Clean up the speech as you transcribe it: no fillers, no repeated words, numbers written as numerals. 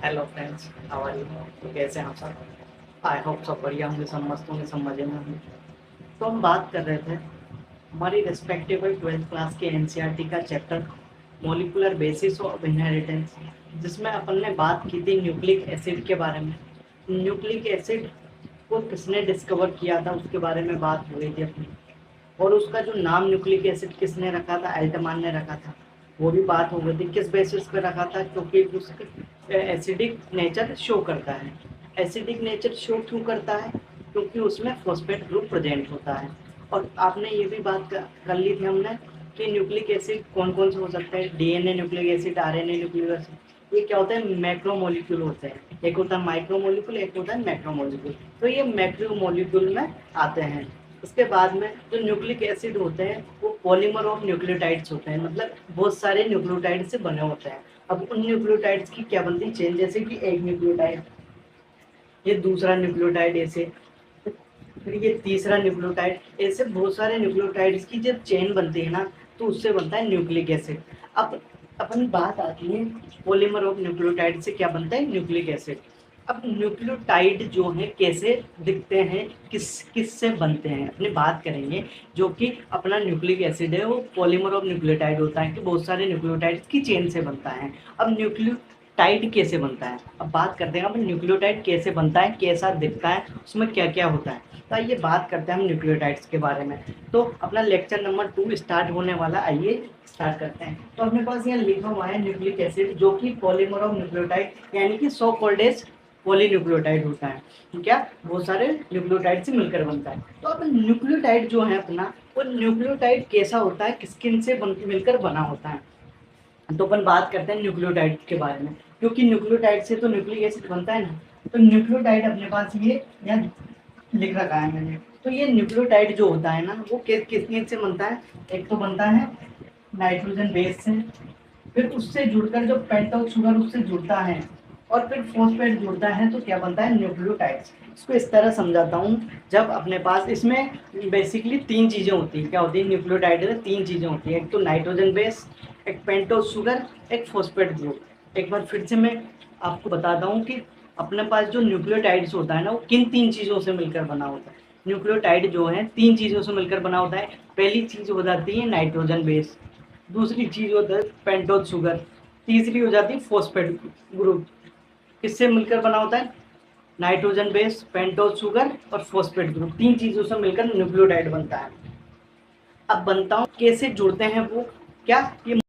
Hello friends, how are you? तो कैसे हैं आप सब? आई होप सब बढ़िया होंगे, सब मस्त होंगे, सब मजे में होंगे। तो हम बात कर रहे थे हमारी रिस्पेक्टेबल 12th क्लास के एनसीईआरटी का chapter molecular basis of inheritance, जिसमें अपन ने बात की थी न्यूक्लिक एसिड के बारे में। न्यूक्लिक एसिड को किसने डिस्कवर किया था उसके बारे में बात हो रही थी अपनी। और उसका जो नाम न्यूक्लिक एसिड किसने रखा था, एल्टमान ने रखा था। वो भी बात हो गई थी किस बेसिस पे रखा था, क्योंकि उसका एसिडिक नेचर शो करता है। एसिडिक नेचर शो क्यों करता है? क्योंकि उसमें फॉस्फेट ग्रुप प्रेजेंट होता है। और आपने ये भी बात कर ली थी हमने कि न्यूक्लिक एसिड कौन कौन से हो सकते हैं। DNA nucleic acid, RNA nucleic acid, ये क्या होते हैं? मैक्रोमोलिक्यूल होते हैं। एक होता है माइक्रोमोलिक्यूल, एक होता है मैक्रोमोलिक्यूल। तो ये मैक्रोमोलिक्यूल में आते हैं। उसके बाद में जो न्यूक्लिक एसिड होते हैं वो पॉलीमर ऑफ न्यूक्लियोटाइड्स होते हैं, मतलब बहुत सारे न्यूक्लियोटाइड से बने होते हैं। अब उन न्यूक्लियोटाइड्स की क्या बनती है चेन, जैसे कि एक न्यूक्लियोटाइड, ये दूसरा न्यूक्लियोटाइड, ऐसे फिर ये तीसरा न्यूक्लियोटाइड, ऐसे बहुत सारे न्यूक्लियोटाइड्स की जब चेन बनती है ना, तो उससे बनता है न्यूक्लिक एसिड। अब अपन बात आती है पॉलीमर ऑफ न्यूक्लियोटाइड से क्या बनता है, न्यूक्लिक एसिड। अब न्यूक्लियोटाइड जो है कैसे दिखते हैं, किस किस से बनते हैं, अपनी बात करेंगे। जो कि अपना न्यूक्लिक एसिड है वो पॉलीमर ऑफ न्यूक्लियोटाइड होता है कि बहुत सारे न्यूक्लियोटाइड्स की चेन से बनता है। अब न्यूक्लियोटाइड कैसे बनता है, अब बात करते हैं। अब न्यूक्लियोटाइड कैसे बनता है, कैसा दिखता है, उसमें क्या क्या होता है। तो आइए बात करते हैं हम न्यूक्लियोटाइड्स के बारे में। तो अपना लेक्चर नंबर 2 स्टार्ट होने वाला, आइए स्टार्ट करते हैं। तो अपने पास यहाँ लिखा हुआ है न्यूक्लिक एसिड, जो कि पॉलीमर ऑफ न्यूक्लियोटाइड यानी कि सो कॉल्ड एज पॉलीन्यूक्लियोटाइड होता है। क्या बहुत सारे न्यूक्लियोटाइड से मिलकर बनता है। तो अब न्यूक्लियोटाइड जो है अपना, वो न्यूक्लियोटाइड कैसा होता है, किस किन से मिलकर बना होता है। तो अपन बात करते हैं न्यूक्लियोटाइड के बारे में, क्योंकि न्यूक्लियोटाइड से तो न्यूक्लिक एसिड बनता है ना। तो न्यूक्लियोटाइड अपने पास ये यहाँ लिख रखा है मैंने। तो ये न्यूक्लियोटाइड जो होता है ना, वो किस किस से बनता है। एक तो बनता है नाइट्रोजन बेस से, फिर उससे जुड़कर जो पेंटोस शुगर उससे जुड़ता है, और फिर फॉस्फेट जुड़ता है, तो क्या बनता है, न्यूक्लियोटाइड्स। इसको इस तरह समझाता हूँ। जब अपने पास इसमें बेसिकली तीन चीज़ें होती हैं, क्या होती है न्यूक्लियोटाइड में, तीन चीज़ें होती हैं। एक तो नाइट्रोजन बेस, एक पेंटोस शुगर, एक फॉस्फेट ग्रुप। एक बार फिर से मैं आपको बताता हूँ कि अपने पास जो न्यूक्लियोटाइड्स होता है ना, वो किन तीन चीज़ों से मिलकर बना होता है। न्यूक्लियोटाइड जो है तीन चीज़ों से मिलकर बना होता है। पहली चीज़ हो जाती है नाइट्रोजन बेस, दूसरी चीज़ होता है पेंटोस शुगर, तीसरी हो जाती है फॉस्फेट ग्रुप। किससे मिलकर बना होता है? नाइट्रोजन बेस, पेंटोस शुगर और फॉस्फेट ग्रुप, तीन चीज़ों से मिलकर न्यूक्लियोटाइड बनता है। अब बनता हूँ कैसे जुड़ते हैं वो, क्या ये